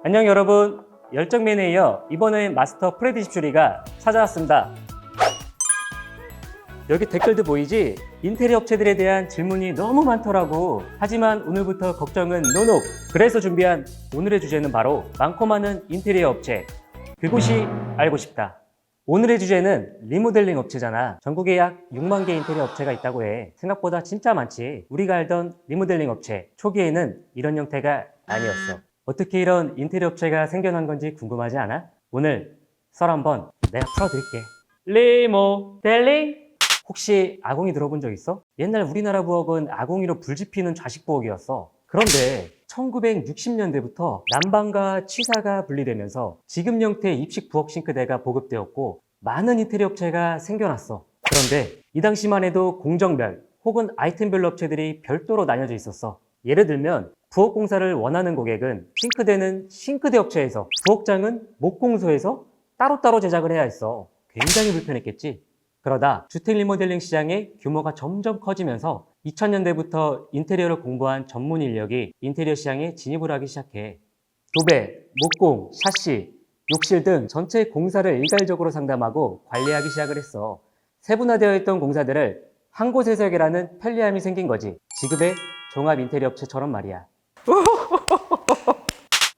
안녕 여러분, 열정맨에 이어 이번엔 마스터 프레디십쇼리가 찾아왔습니다. 여기 댓글도 보이지? 인테리어 업체들에 대한 질문이 너무 많더라고. 하지만 오늘부터 걱정은 노노. 그래서 준비한 오늘의 주제는 바로 많고 많은 인테리어 업체, 그곳이 알고 싶다. 오늘의 주제는 리모델링 업체잖아. 전국에 약 6만 개 인테리어 업체가 있다고 해. 생각보다 진짜 많지. 우리가 알던 리모델링 업체, 초기에는 이런 형태가 아니었어. 어떻게 이런 인테리어 업체가 생겨난 건지 궁금하지 않아? 오늘 썰 한번 내가 풀어드릴게. 리모델링? 혹시 아공이 들어본 적 있어? 옛날 우리나라 부엌은 아공이로 불 지피는 좌식 부엌이었어. 그런데 1960년대부터 난방과 취사가 분리되면서 지금 형태의 입식 부엌 싱크대가 보급되었고 많은 인테리어 업체가 생겨났어. 그런데 이 당시만 해도 공정별 혹은 아이템별로 업체들이 별도로 나뉘어져 있었어. 예를 들면 부엌 공사를 원하는 고객은 싱크대는 싱크대 업체에서, 부엌장은 목공소에서 따로따로 제작을 해야 했어. 굉장히 불편했겠지? 그러다 주택 리모델링 시장의 규모가 점점 커지면서 2000년대부터 인테리어를 공부한 전문 인력이 인테리어 시장에 진입을 하기 시작해. 도배, 목공, 샤시, 욕실 등 전체 공사를 일괄적으로 상담하고 관리하기 시작을 했어. 세분화되어 있던 공사들을 한 곳에서 해결하는 편리함이 생긴 거지. 지금의 종합 인테리어 업체처럼 말이야.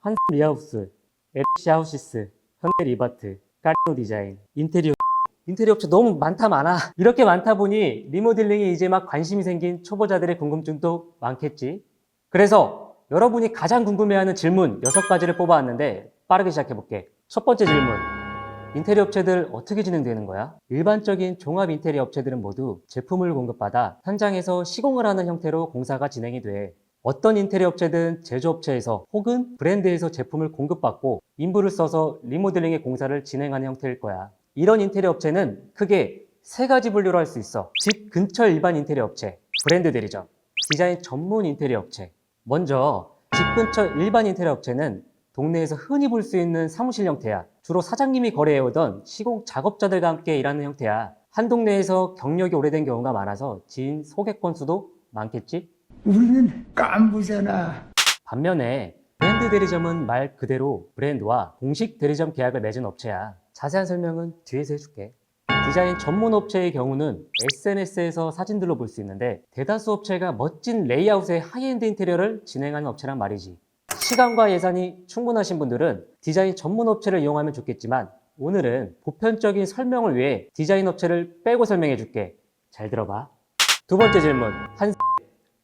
한샘 리하우스, LC 하우시스, 현대 리바트, 까리노 디자인, 인테리어 업체 너무 많아. 이렇게 많다 보니 리모델링에 이제 막 관심이 생긴 초보자들의 궁금증도 많겠지. 그래서 여러분이 가장 궁금해하는 질문 6가지를 뽑아왔는데 빠르게 시작해볼게. 첫 번째 질문. 인테리어 업체들 어떻게 진행되는 거야? 일반적인 종합 인테리어 업체들은 모두 제품을 공급받아 현장에서 시공을 하는 형태로 공사가 진행이 돼. 어떤 인테리어 업체든 제조업체에서 혹은 브랜드에서 제품을 공급받고 인부를 써서 리모델링의 공사를 진행하는 형태일 거야. 이런 인테리어 업체는 크게 3가지 분류로 할 수 있어. 집 근처 일반 인테리어 업체, 브랜드 대리점, 디자인 전문 인테리어 업체. 먼저 집 근처 일반 인테리어 업체는 동네에서 흔히 볼 수 있는 사무실 형태야. 주로 사장님이 거래해오던 시공 작업자들과 함께 일하는 형태야. 한 동네에서 경력이 오래된 경우가 많아서 지인 소개 건수도 많겠지? 우리는 깐부잖아. 반면에 브랜드 대리점은 말 그대로 브랜드와 공식 대리점 계약을 맺은 업체야. 자세한 설명은 뒤에서 해줄게. 디자인 전문 업체의 경우는 SNS에서 사진들로 볼 수 있는데 대다수 업체가 멋진 레이아웃의 하이엔드 인테리어를 진행하는 업체란 말이지. 시간과 예산이 충분하신 분들은 디자인 전문 업체를 이용하면 좋겠지만 오늘은 보편적인 설명을 위해 디자인 업체를 빼고 설명해 줄게. 잘 들어봐. 두 번째 질문. 한샘,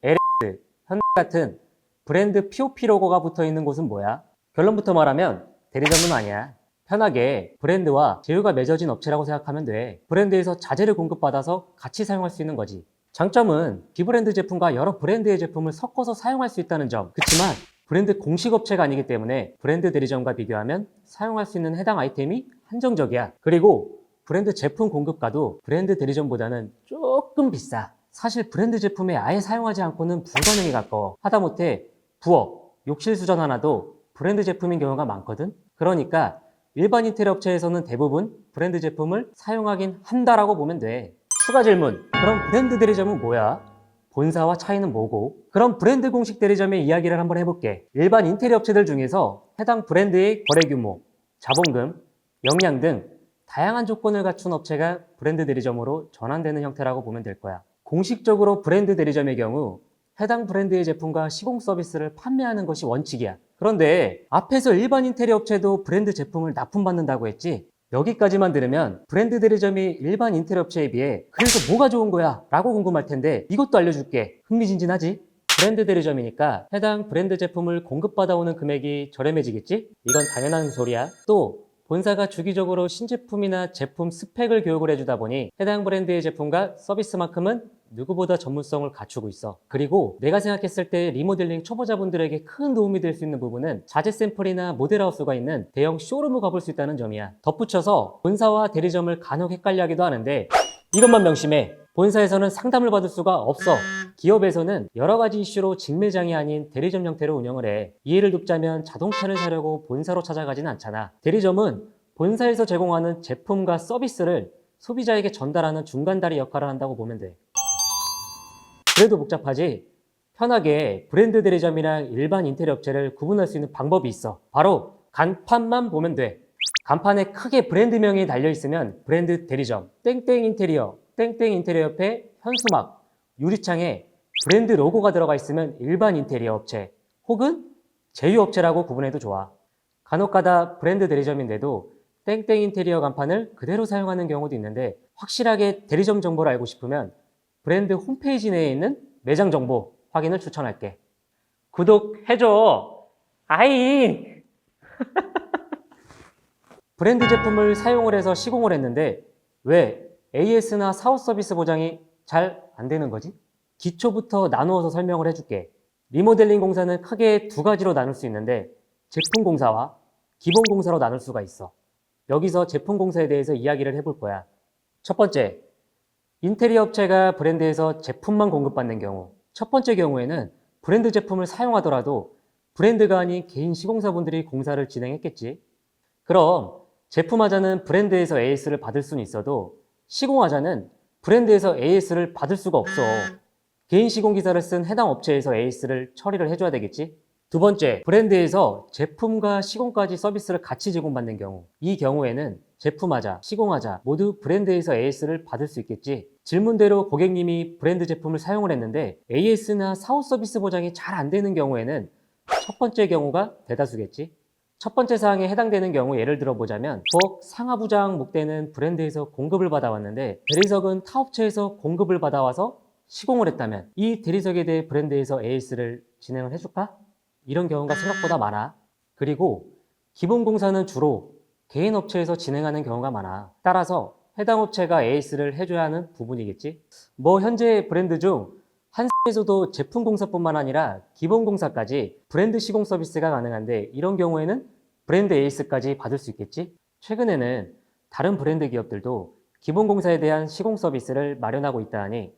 LS, 현대 같은 브랜드 POP 로고가 붙어 있는 곳은 뭐야? 결론부터 말하면 대리점은 아니야. 편하게 브랜드와 제휴가 맺어진 업체라고 생각하면 돼. 브랜드에서 자재를 공급받아서 같이 사용할 수 있는 거지. 장점은 비브랜드 제품과 여러 브랜드의 제품을 섞어서 사용할 수 있다는 점. 그렇지만 브랜드 공식 업체가 아니기 때문에 브랜드 대리점과 비교하면 사용할 수 있는 해당 아이템이 한정적이야. 그리고 브랜드 제품 공급가도 브랜드 대리점보다는 조금 비싸. 사실 브랜드 제품에 아예 사용하지 않고는 불가능에 가까워. 하다못해 부엌, 욕실 수전 하나도 브랜드 제품인 경우가 많거든. 그러니까 일반 인테리어 업체에서는 대부분 브랜드 제품을 사용하긴 한다라고 보면 돼. 추가 질문. 그럼 브랜드 대리점은 뭐야? 본사와 차이는 뭐고? 그럼 브랜드 공식 대리점의 이야기를 한번 해볼게. 일반 인테리어 업체들 중에서 해당 브랜드의 거래 규모, 자본금, 역량 등 다양한 조건을 갖춘 업체가 브랜드 대리점으로 전환되는 형태라고 보면 될 거야. 공식적으로 브랜드 대리점의 경우 해당 브랜드의 제품과 시공 서비스를 판매하는 것이 원칙이야. 그런데 앞에서 일반 인테리어 업체도 브랜드 제품을 납품받는다고 했지? 여기까지만 들으면 브랜드 대리점이 일반 인테리어 업체에 비해 그래서 뭐가 좋은 거야? 라고 궁금할 텐데 이것도 알려줄게. 흥미진진하지? 브랜드 대리점이니까 해당 브랜드 제품을 공급받아오는 금액이 저렴해지겠지? 이건 당연한 소리야. 또 본사가 주기적으로 신제품이나 제품 스펙을 교육을 해주다 보니 해당 브랜드의 제품과 서비스만큼은 누구보다 전문성을 갖추고 있어. 그리고 내가 생각했을 때 리모델링 초보자분들에게 큰 도움이 될 수 있는 부분은 자재 샘플이나 모델하우스가 있는 대형 쇼룸을 가볼 수 있다는 점이야. 덧붙여서 본사와 대리점을 간혹 헷갈려 하기도 하는데 이것만 명심해. 본사에서는 상담을 받을 수가 없어. 기업에서는 여러 가지 이슈로 직매장이 아닌 대리점 형태로 운영을 해. 이해를 돕자면 자동차를 사려고 본사로 찾아가지는 않잖아. 대리점은 본사에서 제공하는 제품과 서비스를 소비자에게 전달하는 중간다리 역할을 한다고 보면 돼. 그래도 복잡하지? 편하게 브랜드 대리점이랑 일반 인테리어 업체를 구분할 수 있는 방법이 있어. 바로 간판만 보면 돼. 간판에 크게 브랜드명이 달려있으면 브랜드 대리점, 땡땡 인테리어, 땡땡 인테리어 옆에 현수막, 유리창에 브랜드 로고가 들어가 있으면 일반 인테리어 업체 혹은 제휴업체라고 구분해도 좋아. 간혹가다 브랜드 대리점인데도 땡땡 인테리어 간판을 그대로 사용하는 경우도 있는데 확실하게 대리점 정보를 알고 싶으면 브랜드 홈페이지 내에 있는 매장 정보 확인을 추천할게. 구독해줘. 아이. 브랜드 제품을 사용을 해서 시공을 했는데 왜 AS나 사후 서비스 보장이 잘 안 되는 거지? 기초부터 나누어서 설명을 해줄게. 리모델링 공사는 크게 두 가지로 나눌 수 있는데 제품 공사와 기본 공사로 나눌 수가 있어. 여기서 제품 공사에 대해서 이야기를 해볼 거야. 첫 번째, 인테리어 업체가 브랜드에서 제품만 공급받는 경우. 첫 번째 경우에는 브랜드 제품을 사용하더라도 브랜드가 아닌 개인 시공사분들이 공사를 진행했겠지. 그럼 제품하자는 브랜드에서 AS를 받을 수는 있어도 시공하자는 브랜드에서 AS를 받을 수가 없어. 개인 시공기사를 쓴 해당 업체에서 AS를 처리를 해줘야 되겠지. 두 번째, 브랜드에서 제품과 시공까지 서비스를 같이 제공받는 경우. 이 경우에는 제품하자, 시공하자 모두 브랜드에서 AS를 받을 수 있겠지. 질문대로 고객님이 브랜드 제품을 사용을 했는데 AS나 사후 서비스 보장이 잘 안 되는 경우에는 첫 번째 경우가 대다수겠지. 첫 번째 사항에 해당되는 경우 예를 들어 보자면 상하부장 목대는 브랜드에서 공급을 받아왔는데 대리석은 타업체에서 공급을 받아와서 시공을 했다면 이 대리석에 대해 브랜드에서 AS를 진행을 해줄까? 이런 경우가 생각보다 많아. 그리고 기본 공사는 주로 개인 업체에서 진행하는 경우가 많아. 따라서 해당 업체가 AS를 해줘야 하는 부분이겠지. 현재 브랜드 중 한에서도 제품 공사뿐만 아니라 기본 공사까지 브랜드 시공 서비스가 가능한데 이런 경우에는 브랜드 AS까지 받을 수 있겠지. 최근에는 다른 브랜드 기업들도 기본 공사에 대한 시공 서비스를 마련하고 있다 하니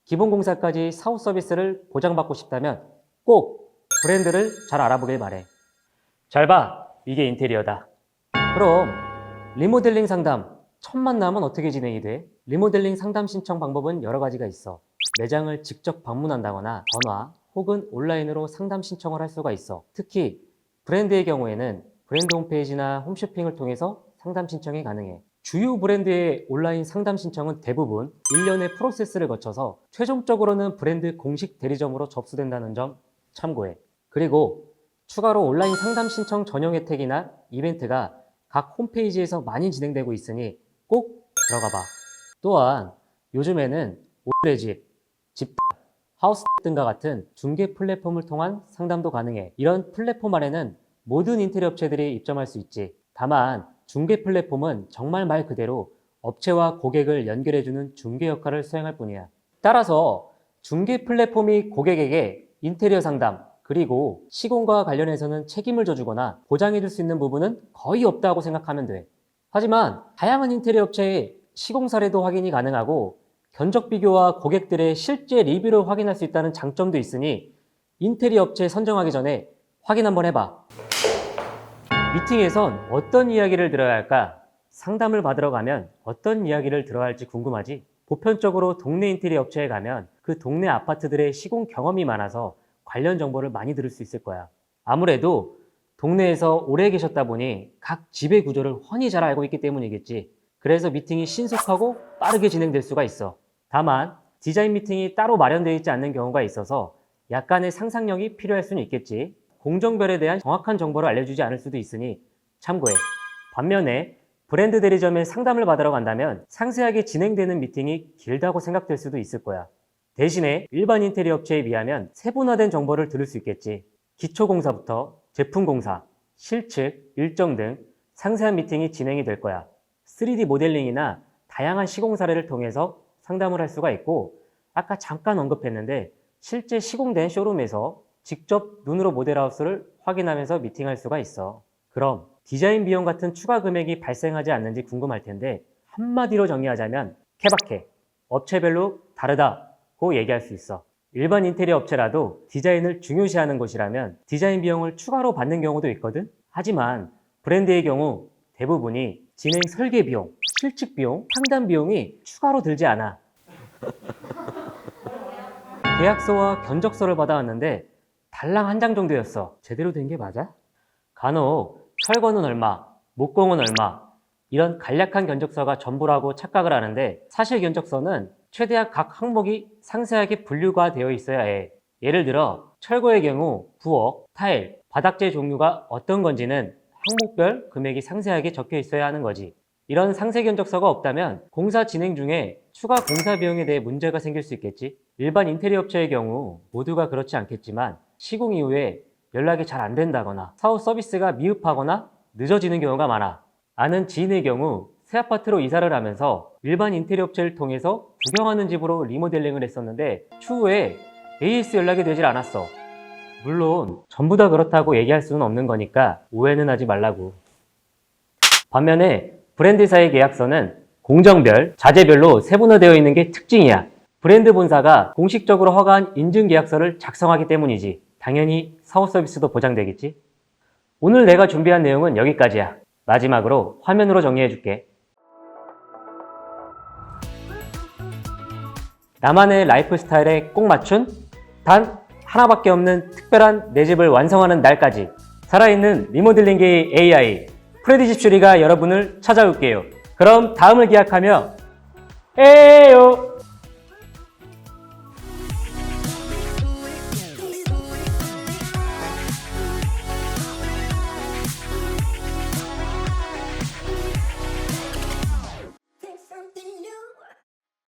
기본 공사까지 사후 서비스를 보장받고 싶다면 꼭 브랜드를 잘 알아보길 바래. 잘 봐. 이게 인테리어다. 그럼 리모델링 상담 첫 만남은 어떻게 진행이 돼? 리모델링 상담 신청 방법은 여러 가지가 있어. 매장을 직접 방문한다거나 전화 혹은 온라인으로 상담 신청을 할 수가 있어. 특히 브랜드의 경우에는 브랜드 홈페이지나 홈쇼핑을 통해서 상담 신청이 가능해. 주요 브랜드의 온라인 상담 신청은 대부분 1년의 프로세스를 거쳐서 최종적으로는 브랜드 공식 대리점으로 접수된다는 점 참고해. 그리고 추가로 온라인 상담 신청 전용 혜택이나 이벤트가 각 홈페이지에서 많이 진행되고 있으니 꼭 들어가 봐. 또한 요즘에는 오래집, 집단, 하우스 등과 같은 중개 플랫폼을 통한 상담도 가능해. 이런 플랫폼 안에는 모든 인테리어 업체들이 입점할 수 있지. 다만 중개 플랫폼은 정말 말 그대로 업체와 고객을 연결해주는 중개 역할을 수행할 뿐이야. 따라서 중개 플랫폼이 고객에게 인테리어 상담 그리고 시공과 관련해서는 책임을 져주거나 보장해줄 수 있는 부분은 거의 없다고 생각하면 돼. 하지만 다양한 인테리어 업체의 시공 사례도 확인이 가능하고 견적 비교와 고객들의 실제 리뷰를 확인할 수 있다는 장점도 있으니 인테리어 업체 선정하기 전에 확인 한번 해봐. 미팅에선 어떤 이야기를 들어야 할까? 상담을 받으러 가면 어떤 이야기를 들어야 할지 궁금하지? 보편적으로 동네 인테리어 업체에 가면 그 동네 아파트들의 시공 경험이 많아서 관련 정보를 많이 들을 수 있을 거야. 아무래도 동네에서 오래 계셨다 보니 각 집의 구조를 훤히 잘 알고 있기 때문이겠지. 그래서 미팅이 신속하고 빠르게 진행될 수가 있어. 다만 디자인 미팅이 따로 마련되어 있지 않는 경우가 있어서 약간의 상상력이 필요할 수는 있겠지. 공정별에 대한 정확한 정보를 알려주지 않을 수도 있으니 참고해. 반면에 브랜드 대리점에 상담을 받으러 간다면 상세하게 진행되는 미팅이 길다고 생각될 수도 있을 거야. 대신에 일반 인테리어 업체에 비하면 세분화된 정보를 들을 수 있겠지. 기초공사부터 제품공사, 실측, 일정 등 상세한 미팅이 진행이 될 거야. 3D 모델링이나 다양한 시공 사례를 통해서 상담을 할 수가 있고 아까 잠깐 언급했는데 실제 시공된 쇼룸에서 직접 눈으로 모델하우스를 확인하면서 미팅할 수가 있어. 그럼 디자인 비용 같은 추가 금액이 발생하지 않는지 궁금할 텐데 한마디로 정리하자면 케바케, 업체별로 다르다고 얘기할 수 있어. 일반 인테리어 업체라도 디자인을 중요시하는 곳이라면 디자인 비용을 추가로 받는 경우도 있거든. 하지만 브랜드의 경우 대부분이 진행 설계 비용, 실측 비용, 상담 비용이 추가로 들지 않아. 계약서와 견적서를 받아왔는데 달랑 한 장 정도였어. 제대로 된 게 맞아? 간혹 철거는 얼마, 목공은 얼마 이런 간략한 견적서가 전부라고 착각을 하는데 사실 견적서는 최대한 각 항목이 상세하게 분류가 되어 있어야 해. 예를 들어 철거의 경우 부엌, 타일, 바닥재 종류가 어떤 건지는 항목별 금액이 상세하게 적혀 있어야 하는 거지. 이런 상세 견적서가 없다면 공사 진행 중에 추가 공사 비용에 대해 문제가 생길 수 있겠지. 일반 인테리어 업체의 경우 모두가 그렇지 않겠지만 시공 이후에 연락이 잘 안 된다거나 사후 서비스가 미흡하거나 늦어지는 경우가 많아. 아는 지인의 경우 새 아파트로 이사를 하면서 일반 인테리어 업체를 통해서 구경하는 집으로 리모델링을 했었는데 추후에 AS 연락이 되질 않았어. 물론 전부 다 그렇다고 얘기할 수는 없는 거니까 오해는 하지 말라고. 반면에 브랜드사의 계약서는 공정별, 자재별로 세분화되어 있는 게 특징이야. 브랜드 본사가 공식적으로 허가한 인증 계약서를 작성하기 때문이지. 당연히 사후 서비스도 보장되겠지. 오늘 내가 준비한 내용은 여기까지야. 마지막으로 화면으로 정리해줄게. 나만의 라이프 스타일에 꼭 맞춘 단 하나밖에 없는 특별한 내 집을 완성하는 날까지 살아있는 리모델링계의 AI 프레디 집슈리가 여러분을 찾아올게요. 그럼 다음을 기약하며 에요.